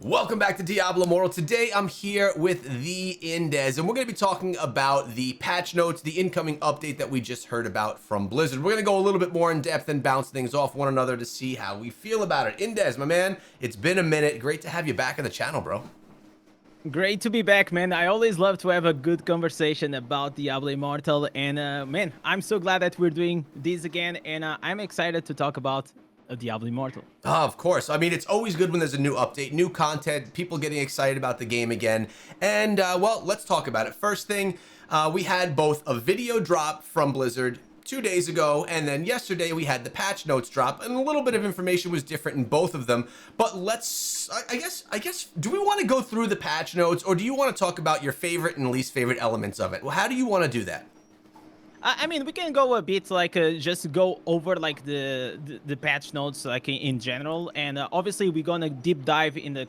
Welcome back to Diablo Immortal. Today I'm here with the Indez, and we're going to be talking about the patch notes, the incoming update that we just heard about from Blizzard. We're going to go a little bit more in depth and bounce things off one another to see how we feel about it. Indez, my man, it's been a minute. Great to have you back on the channel, bro. Great to be back, man. I always love to have a good conversation about Diablo Immortal, and man, I'm so glad that we're doing this again, and I'm excited to talk about Diablo Immortal. Of course. I mean, it's always good when there's a new update, new content, people getting excited about the game again. And, well, let's talk about it. First thing, we had both a video drop from Blizzard 2 days ago, and then yesterday we had the patch notes drop, and a little bit of information was different in both of them. But let's, I guess, do we want to go through the patch notes, or do you want to talk about your favorite and least favorite elements of it? Well, how do you want to do that? I mean, we can go a bit like just go over like the patch notes like in general, and obviously we're gonna deep dive in the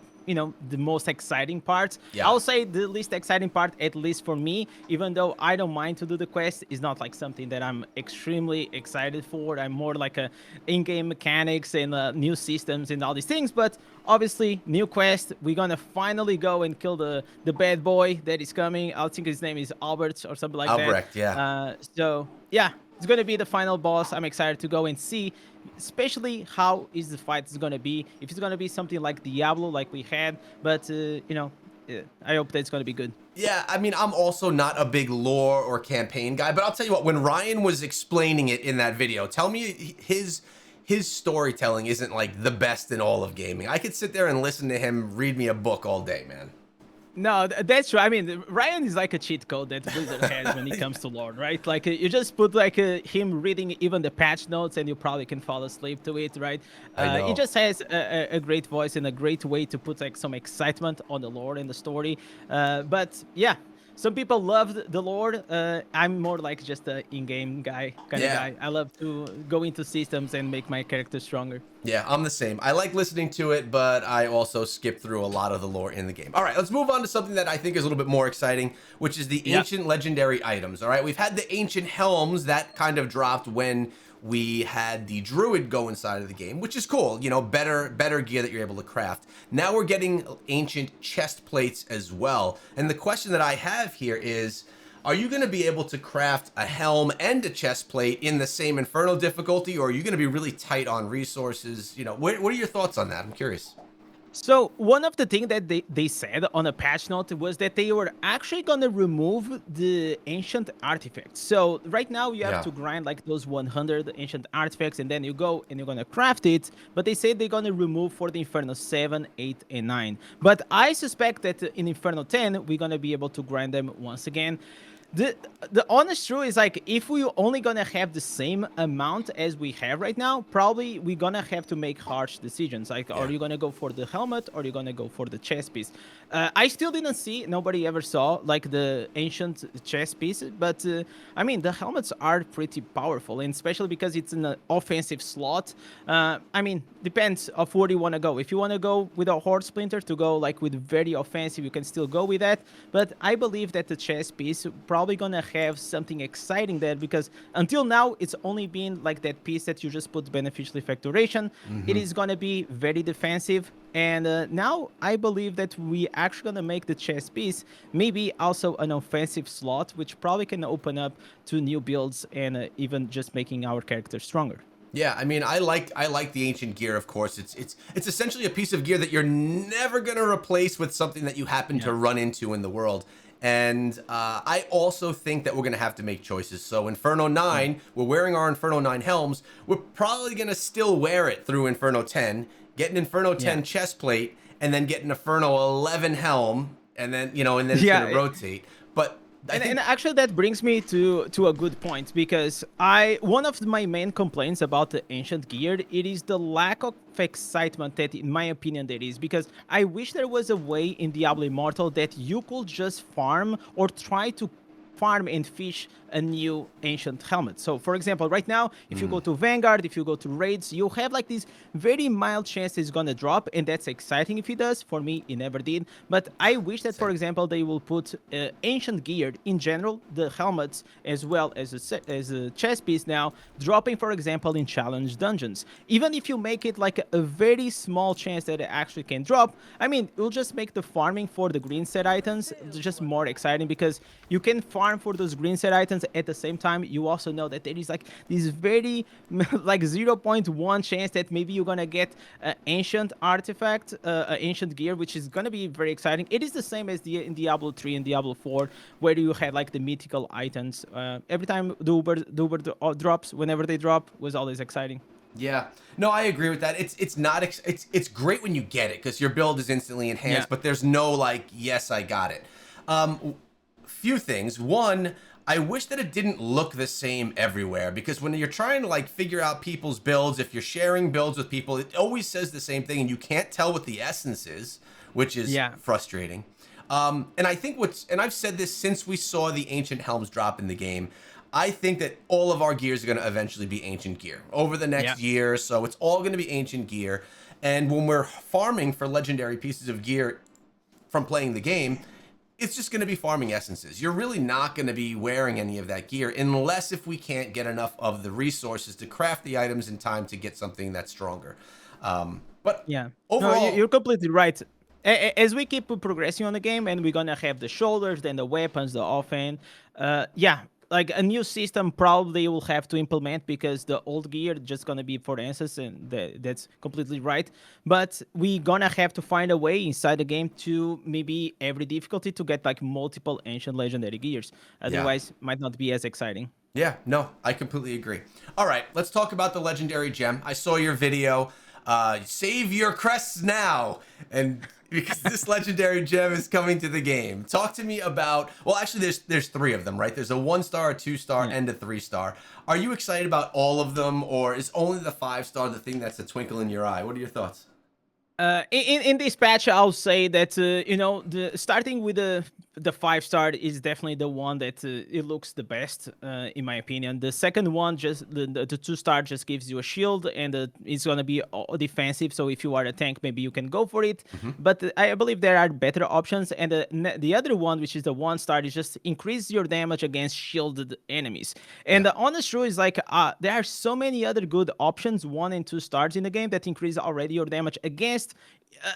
the most exciting parts. Yeah. I'll say the least exciting part, at least for me, even though I don't mind to do the quest, is not like something that I'm extremely excited for. I'm more like a in-game mechanics and new systems and all these things. But obviously, new quest. We're gonna finally go and kill the bad boy that is coming. I think his name is Albert or something like that. Albrecht, yeah. So yeah, it's gonna be the final boss. I'm excited to go and see, especially how is the fight is gonna be. If it's gonna be something like Diablo, like we had, but I hope that it's gonna be good. Yeah, I mean, I'm also not a big lore or campaign guy, but I'll tell you what, when Ryan was explaining it in that video, tell me his storytelling isn't like the best in all of gaming. I could sit there and listen to him read me a book all day, man. No, that's true. I mean, Ryan is like a cheat code that Blizzard has when it comes to lore, right? Like you just put like him reading even the patch notes, and you probably can fall asleep to it, right? I know. He just has a great voice and a great way to put like some excitement on the lore and the story. But yeah, some people love the lore. I'm more like just a in-game guy kind of guy. I love to go into systems and make my character stronger. Yeah, I'm the same. I like listening to it, but I also skip through a lot of the lore in the game. All right, let's move on to something that I think is a little bit more exciting, which is the ancient legendary items. All right, we've had the ancient helms that kind of dropped when we had the druid go inside of the game, which is cool. You know, better gear that you're able to craft. Now we're getting ancient chest plates as well. And the question that I have here is, are you going to be able to craft a helm and a chest plate in the same Inferno difficulty, or are you going to be really tight on resources? You know, what are your thoughts on that? I'm curious. So one of the things that they said on a patch note was that they were actually going to remove the ancient artifacts. So right now you have to grind like those 100 ancient artifacts, and then you go and you're going to craft it. But they said they're going to remove for the Inferno 7, 8, and 9. But I suspect that in Inferno 10, we're going to be able to grind them once again. The honest truth is, like, if we only gonna have the same amount as we have right now, probably we're gonna have to make harsh decisions. Like, are you gonna go for the helmet, or are you gonna go for the chest piece? I still didn't see, nobody ever saw like the ancient chest piece, but I mean, the helmets are pretty powerful, and especially because it's in an offensive slot. I mean, depends of where you want to go. If you want to go with a horde splinter to go like with very offensive, you can still go with that. But I believe that the chest piece probably gonna have something exciting there, because until now it's only been like that piece that you just put beneficial effect duration. It is gonna be very defensive, and now I believe that we actually gonna make the chest piece maybe also an offensive slot, which probably can open up to new builds and even just making our character stronger. Yeah, I mean, I like the ancient gear. Of course, it's essentially a piece of gear that you're never gonna replace with something that you happen to run into in the world. And I also think that we're gonna have to make choices. So Inferno 9, we're wearing our Inferno 9 helms. We're probably gonna still wear it through Inferno 10, get an Inferno 10 chest plate, and then get an Inferno 11 helm, and then it's gonna rotate. But and actually that brings me to a good point, because one of my main complaints about the ancient gear, it is the lack of excitement that in my opinion there is, because I wish there was a way in Diablo Immortal that you could just farm or try to farm and fish a new ancient helmet. So for example, right now, if you go to Vanguard, if you go to raids, you have like this very mild chance it's gonna drop, and that's exciting if it does. For me, it never did. But I wish that, for example, they will put ancient gear in general, the helmets, as well as a chest piece now, dropping, for example, in challenge dungeons. Even if you make it like a very small chance that it actually can drop, I mean, it will just make the farming for the green set items just more exciting, because you can farm for those green set items at the same time. You also know that there is like this very like 0.1 chance that maybe you're gonna get an ancient artifact, ancient gear, which is gonna be very exciting. It is the same as in Diablo 3 and Diablo 4, where you had like the mythical items. Every time the Uber drops, whenever they drop, was always exciting. Yeah, no, I agree with that. It's not it's great when you get it because your build is instantly enhanced, but there's no like, yes, I got it. Few things. One, I wish that it didn't look the same everywhere, because when you're trying to like figure out people's builds, if you're sharing builds with people, it always says the same thing and you can't tell what the essence is, which is frustrating. And I think and I've said this since we saw the ancient helms drop in the game, I think that all of our gears are going to eventually be ancient gear over the next year. So it's all going to be ancient gear. And when we're farming for legendary pieces of gear from playing the game, it's just going to be farming essences. You're really not going to be wearing any of that gear unless if we can't get enough of the resources to craft the items in time to get something that's stronger. But overall, no, you're completely right. As we keep progressing on the game, and we're gonna have the shoulders, then the weapons, the offhand, like a new system probably will have to implement, because the old gear just gonna be for answers, and that's completely right. But we gonna have to find a way inside the game to maybe every difficulty to get like multiple ancient legendary gears. Otherwise, might not be as exciting. Yeah, no, I completely agree. All right, let's talk about the legendary gem. I saw your video. Save your crests now, and because this legendary gem is coming to the game. Talk to me about, well, actually there's three of them, right? There's a 1-star, a 2-star, and a 3-star. Are you excited about all of them, or is only the 5-star the thing that's a twinkle in your eye? What are your thoughts? In this patch, I'll say that starting with the 5-star is definitely the one that it looks the best, in my opinion. The second one, just the 2-star, just gives you a shield, and it's gonna be defensive. So if you are a tank, maybe you can go for it. But I believe there are better options. And the other one, which is the 1-star, is just increase your damage against shielded enemies. And the honest truth is like there are so many other good options, 1 and 2 stars in the game, that increase already your damage against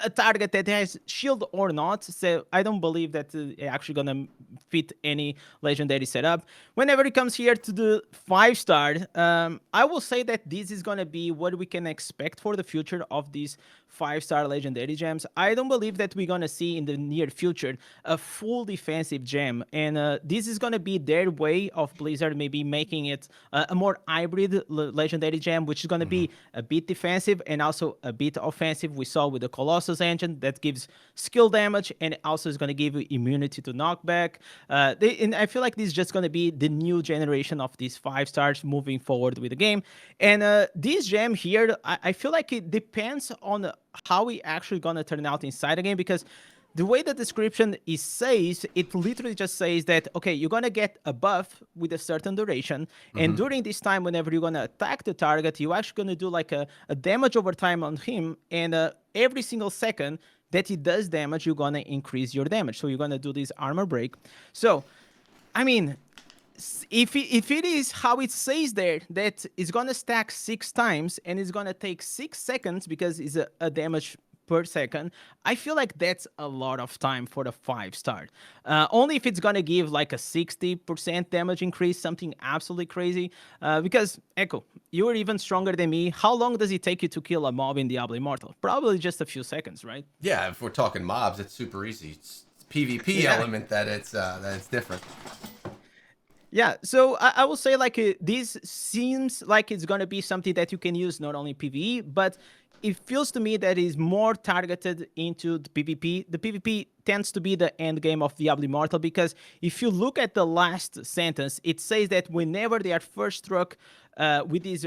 a target that has shield or not. So I don't believe that actually gonna fit any legendary setup. Whenever it comes here to the 5-star, I will say that this is gonna be what we can expect for the future of these 5-star legendary gems. I don't believe that we're gonna see in the near future a full defensive gem, and this is gonna be their way of Blizzard maybe making it a more hybrid legendary gem, which is gonna be a bit defensive and also a bit offensive. We saw with the Colossus engine that gives skill damage, and also is gonna give you immunity to knockback. And I feel like this is just gonna be the new generation of these 5-stars moving forward with the game. And this gem here, I feel like it depends on how we actually gonna turn out inside the game, because the way the description says, it literally just says that, okay, you're gonna get a buff with a certain duration, and during this time, whenever you're gonna attack the target, you're actually gonna do like a damage over time on him, and every single second that he does damage, you're gonna increase your damage. So you're gonna do this armor break. So, I mean, if it is how it says there, that it's gonna stack 6 times and it's gonna take 6 seconds because it's a damage per second, I feel like that's a lot of time for the 5-star. Only if it's gonna give like a 60% damage increase, something absolutely crazy. Because Echo, you're even stronger than me. How long does it take you to kill a mob in Diablo Immortal? Probably just a few seconds, right? Yeah, if we're talking mobs, it's super easy. It's PvP element that it's different. Yeah, so I will say like this seems like it's gonna be something that you can use not only PvE, but it feels to me that is more targeted into the PvP. The PvP tends to be the end game of Diablo Immortal, because if you look at the last sentence, it says that whenever they are first struck with these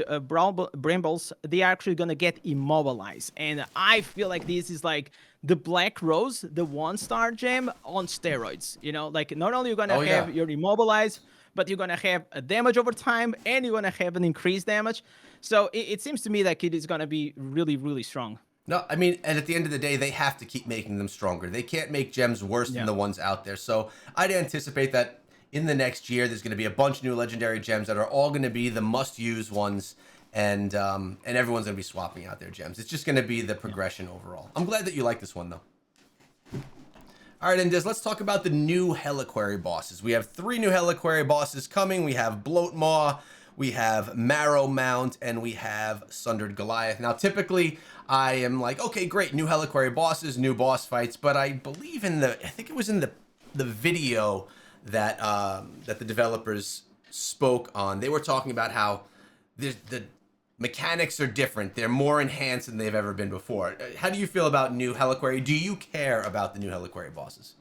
brambles, they are actually gonna get immobilized. And I feel like this is like the Black Rose, the 1-star gem on steroids. You know, like not only you're gonna have your immobilized, but you're gonna have a damage over time, and you're gonna have an increased damage. So it seems to me like it is gonna be really, really strong. No, I mean, and at the end of the day, they have to keep making them stronger. They can't make gems worse than the ones out there. So I'd anticipate that in the next year, there's going to be a bunch of new legendary gems that are all going to be the must-use ones, and everyone's going to be swapping out their gems. It's just going to be the progression overall. I'm glad that you like this one, though. All right, Indiz, let's talk about the new heliquary bosses. We have 3 new heliquary bosses coming. We have Bloatmaw, we have Marrow Mount, and we have Sundered Goliath. Now, typically, I am like, okay, great, new heliquary bosses, new boss fights, but I believe I think it was in the video that that the developers spoke on. They were talking about how the mechanics are different. They're more enhanced than they've ever been before. How do you feel about new heliquary? Do you care about the new heliquary bosses?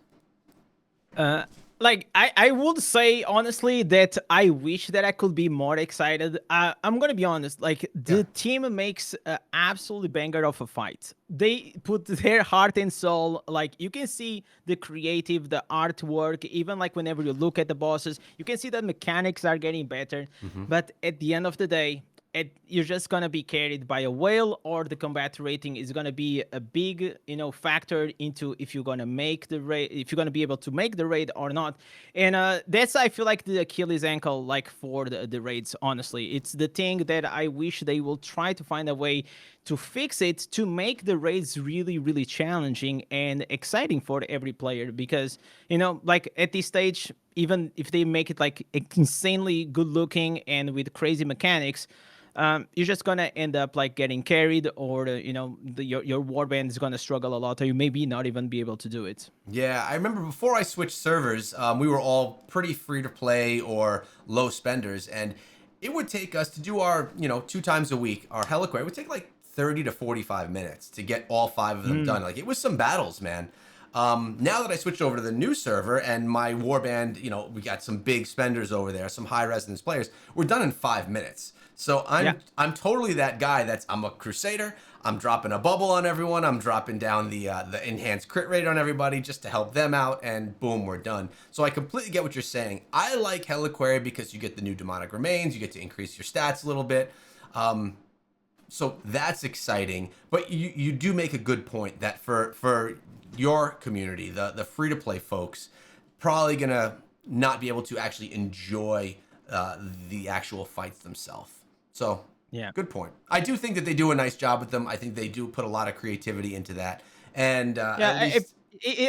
Like I would say honestly that I wish that I could be more excited. I'm gonna be honest. Like the team makes an absolutely banger of a fight. They put their heart and soul. Like you can see the creative, the artwork. Even like whenever you look at the bosses, you can see that mechanics are getting better. But at the end of the day, you're just gonna be carried by a whale, or the combat rating is gonna be a big, factor into if you're gonna make the raid, if you're gonna be able to make the raid or not. And that's, I feel like, the Achilles ankle, like for the raids. Honestly, it's the thing that I wish they will try to find a way to fix it, to make the raids really, really challenging and exciting for every player. Because like at this stage, even if they make it like insanely good looking and with crazy mechanics, you're just gonna end up like getting carried, or your warband is gonna struggle a lot, or you maybe not even be able to do it. Yeah, I remember before I switched servers, we were all pretty free to play or low spenders, and it would take us to do our 2 times a week, our heliquary. It would take like 30 to 45 minutes to get all 5 of them done. Like it was some battles, man. Now that I switched over to the new server and my warband, we got some big spenders over there, some high resonance players, we're done in 5 minutes. So I'm totally that guy I'm a crusader. I'm dropping a bubble on everyone. I'm dropping down the enhanced crit rate on everybody just to help them out, and boom, we're done. So I completely get what you're saying. I like heliquary because you get the new demonic remains, you get to increase your stats a little bit. So that's exciting. But you do make a good point that for your community, the free-to-play folks, probably gonna not be able to actually enjoy the actual fights themselves. So yeah, good point. I do think that they do a nice job with them. I think they do put a lot of creativity into that. And at least...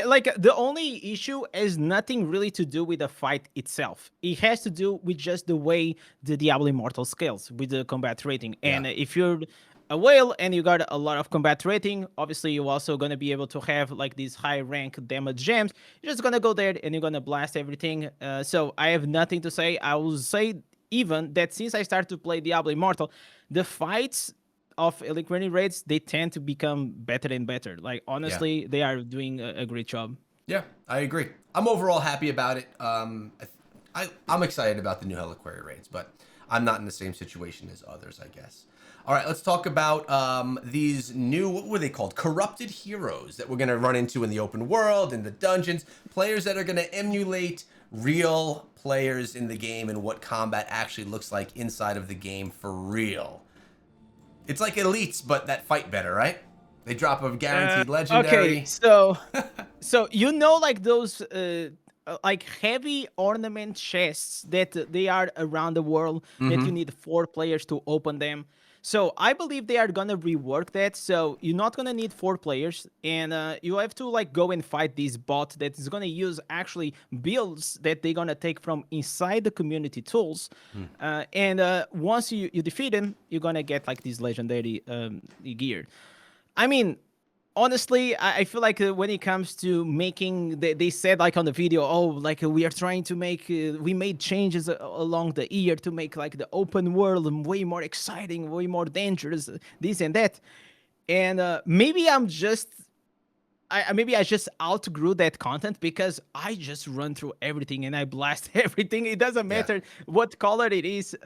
like the only issue has nothing really to do with the fight itself. It has to do with just the way the Diablo Immortal scales with the combat rating. And if you're a whale and you got a lot of combat rating, obviously you're also going to be able to have like these high rank damage gems. You're just going to go there and you're going to blast everything. So I have nothing to say. I will say even that since I started to play Diablo Immortal, the fights of heliquary raids, they tend to become better and better. Like honestly, they are doing a great job. Yeah, I agree. I'm overall happy about it. I'm excited about the new heliquary raids, but I'm not in the same situation as others, I guess. All right, let's talk about these new, what were they called? Corrupted heroes that we're going to run into in the open world, in the dungeons. Players that are going to emulate real players in the game and what combat actually looks like inside of the game for real. It's like elites, but that fight better, right? They drop a guaranteed legendary. Okay, so like those like heavy ornament chests that they are around the world that you need 4 players to open them. So I believe they are gonna rework that. So you're not gonna need 4 players, and you have to like go and fight this bot that is gonna use actually builds that they're gonna take from inside the community tools. And once you defeat him, you're gonna get like this legendary gear. I mean, honestly, I feel like when it comes to making, they said like on the video, oh, like we are trying to make, we made changes along the year to make like the open world way more exciting, way more dangerous, this and that. And maybe I'm just maybe I just outgrew that content because I just run through everything and I blast everything. It doesn't Yeah. matter what color it is.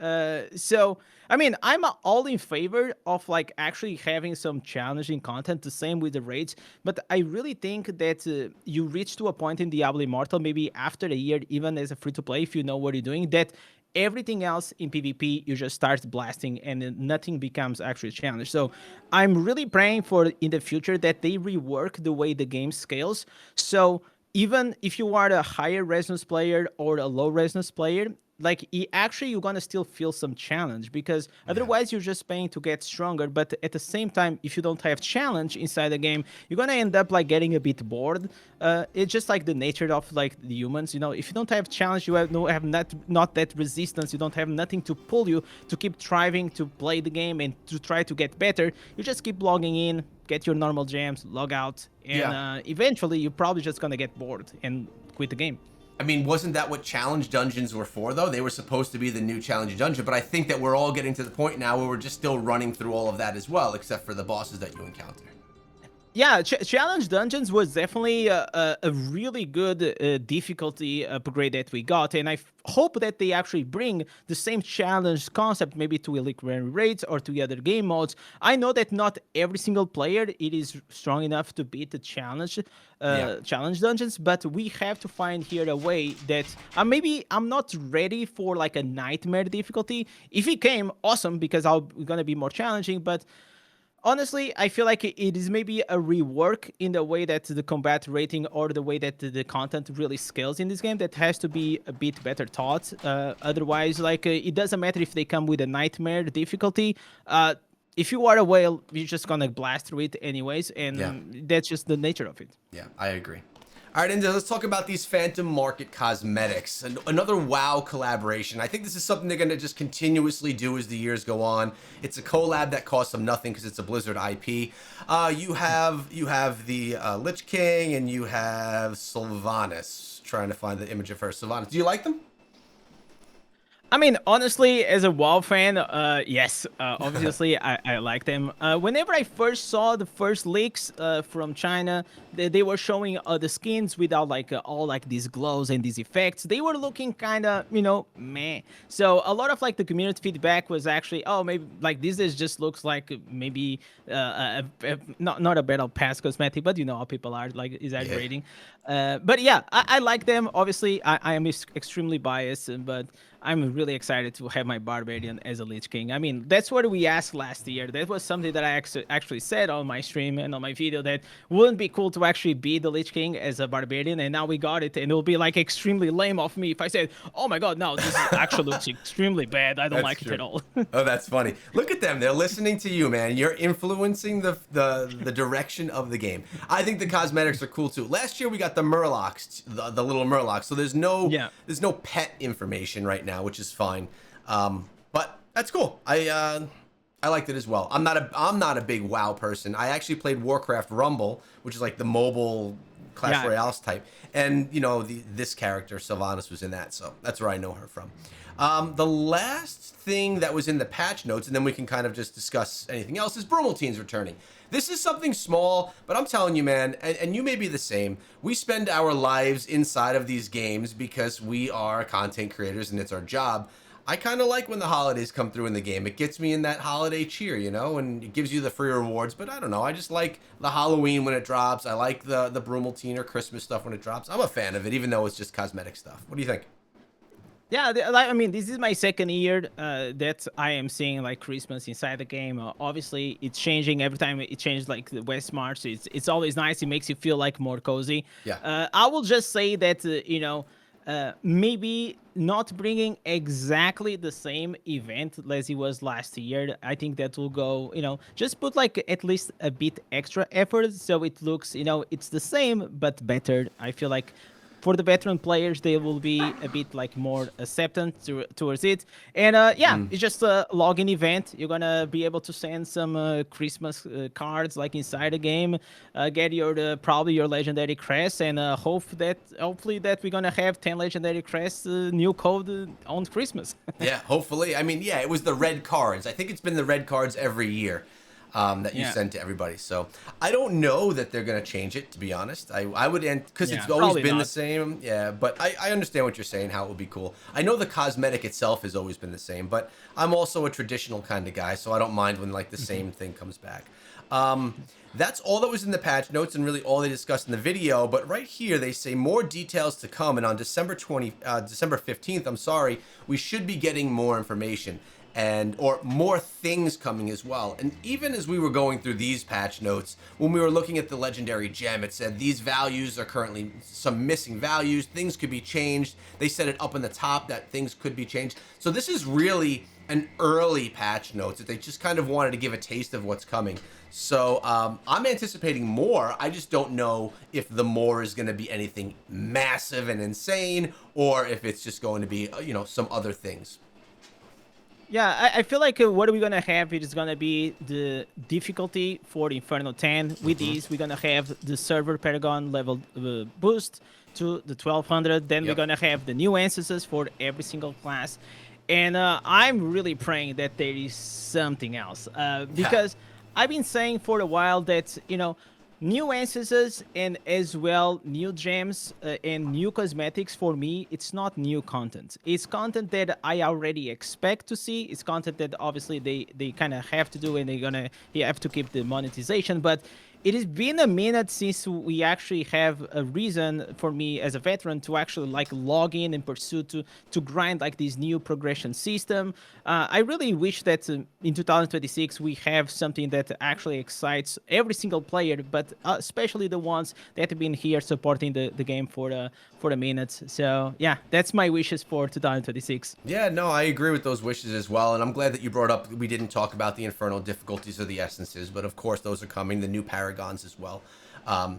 So I mean, I'm all in favor of like actually having some challenging content. The same with the raids, but I really think that you reach to a point in Diablo Immortal, maybe after a year, even as a free to play, if you know what you're doing, that everything else in PvP you just start blasting and then nothing becomes actually a challenge. So I'm really praying for in the future that they rework the way the game scales. So even if you are a higher resonance player or a low resonance player, like actually you're gonna still feel some challenge because Yeah. otherwise you're just paying to get stronger. But at the same time, if you don't have challenge inside the game, you're gonna end up like getting a bit bored. It's just like the nature of like the humans. You know, if you don't have challenge, you have not that resistance. You don't have nothing to pull you to keep striving to play the game and to try to get better. You just keep logging in, get your normal gems, log out, and Yeah. eventually you're probably just gonna get bored and quit the game. I mean, wasn't that what challenge dungeons were for, though? They were supposed to be the new challenge dungeon, but I think that we're all getting to the point now where we're just still running through all of that as well, except for the bosses that you encounter. Yeah, challenge dungeons was definitely a really good difficulty upgrade that we got, and I hope that they actually bring the same challenge concept maybe to heliquary raids or to other game modes. I know that not every single player it is strong enough to beat the Yeah. challenge dungeons, but we have to find here a way that maybe I'm not ready for like a nightmare difficulty. If it came, awesome, because I'll gonna be more challenging, but honestly, I feel like it is maybe a rework in the way that the combat rating or the way that the content really scales in this game that has to be a bit better taught. Otherwise, like it doesn't matter if they come with a nightmare difficulty. If you are a whale, you're just gonna blast through it anyways, Yeah. and that's just the nature of it. Yeah, I agree. All right, and let's talk about these Phantom Market cosmetics. Another WoW collaboration. I think this is something they're going to just continuously do as the years go on. It's a collab that costs them nothing because it's a Blizzard IP. You have the Lich King and you have Sylvanas. Trying to find the image of her. Sylvanas. Do you like them? I mean, honestly, as a WoW fan, yes, obviously I like them. Whenever I first saw the first leaks from China, they were showing the skins without like all like these glows and these effects. They were looking kind of, meh. So a lot of like the community feedback was actually, oh, maybe like this is just looks like maybe not a battle pass cosmetic, but you know how people are like exaggerating. But yeah, I like them. Obviously, I am extremely biased, but I'm really excited to have my Barbarian as a Lich King. I mean, that's what we asked last year. That was something that I actually said on my stream and on my video that wouldn't be cool to actually be the Lich King as a Barbarian, and now we got it, and it'll be like extremely lame of me if I said, oh my god, no, this actually looks extremely bad. I don't That's like true. it at all. Oh, that's funny. Look at them. They're listening to you, man. You're influencing the direction of the game. I think the cosmetics are cool too. Last year we got the Murlocs, the little Murlocs. So there's no Yeah. there's no pet information right now, which is fine. But that's cool. I liked it as well. I'm not a big WoW person. I actually played Warcraft Rumble, which is like the mobile Clash Royale type. And this character Sylvanas was in that, so that's where I know her from. The last thing that was in the patch notes, and then we can kind of just discuss anything else, is Brumaltine's returning. This is something small, but I'm telling you, man, and you may be the same. We spend our lives inside of these games because we are content creators and it's our job. I kind of like when the holidays come through in the game. It gets me in that holiday cheer, and it gives you the free rewards. But I don't know. I just like the Halloween when it drops. I like the Brumaltine or Christmas stuff when it drops. I'm a fan of it, even though it's just cosmetic stuff. What do you think? Yeah, I mean, this is my second year that I am seeing like Christmas inside the game. Obviously, it's changing every time it changes. Like the West March, it's always nice. It makes you feel like more cozy. Yeah. I will just say that maybe not bringing exactly the same event as it was last year. I think that will go. Just put like at least a bit extra effort so it looks. It's the same but better. I feel like for the veteran players, they will be a bit like more acceptant towards it. And it's just a login event. You're gonna be able to send some Christmas cards like inside the game, get your probably your legendary crest, and hopefully that we're gonna have 10 legendary crests new code on Christmas. Yeah, hopefully. I mean, yeah, it was the red cards. I think it's been the red cards every year. that you send to everybody. So I don't know that they're going to change it, to be honest. I would, because it's always been the same. Yeah, but I understand what you're saying, how it would be cool. I know the cosmetic itself has always been the same, but I'm also a traditional kind of guy, so I don't mind when like the same thing comes back. That's all that was in the patch notes and really all they discussed in the video. But right here, they say more details to come. And on December 15th, I'm sorry, we should be getting more information or more things coming as well. And even as we were going through these patch notes, when we were looking at the legendary gem, it said these values are currently some missing values. Things could be changed. They said it up in the top that things could be changed. So this is really an early patch notes that they just kind of wanted to give a taste of what's coming. So I'm anticipating more. I just don't know if the more is going to be anything massive and insane, or if it's just going to be, you know, some other things. Yeah, I feel like what are we gonna have is gonna be the difficulty for Inferno 10. With these, we're gonna have the server Paragon level boost to the 1200. Then we're gonna have the new instances for every single class. And I'm really praying that there is something else. Because I've been saying for a while that, you know, new instances and as well new gems and new cosmetics, for me, it's not new content. It's content that I already expect to see. It's content that obviously they kind of have to do, and you have to keep the monetization. But it has been a minute since we actually have a reason for me as a veteran to actually like log in and pursue to grind like this new progression system. I really wish that in 2026 we have something that actually excites every single player, but especially the ones that have been here supporting the game for a minute. So yeah, that's my wishes for 2026. Yeah, no, I agree with those wishes as well, and I'm glad that you brought up, we didn't talk about the infernal difficulties or the essences, but of course those are coming, the new paragons as well.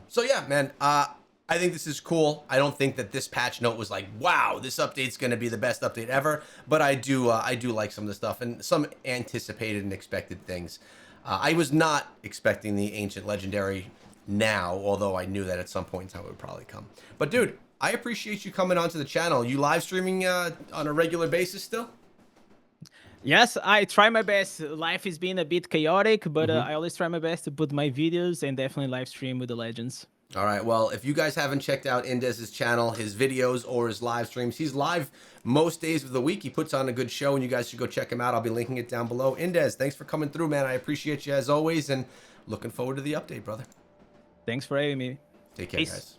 So yeah, man, I think this is cool. I don't think that this patch note was like, wow, this update's going to be the best update ever, but I do like some of the stuff and some anticipated and expected things. I was not expecting the ancient legendary now, although I knew that at some point in time it would probably come. But dude, I appreciate you coming onto the channel. You live streaming on a regular basis still? Yes, I try my best. Life is being a bit chaotic, but I always try my best to put my videos and definitely live stream with the legends. All right, well, if you guys haven't checked out Indez's channel, his videos or his live streams, he's live most days of the week. He puts on a good show, and you guys should go check him out. I'll be linking it down below. Indez, thanks for coming through, man. I appreciate you as always, and looking forward to the update, brother. Thanks for having me. Take care, Peace. guys.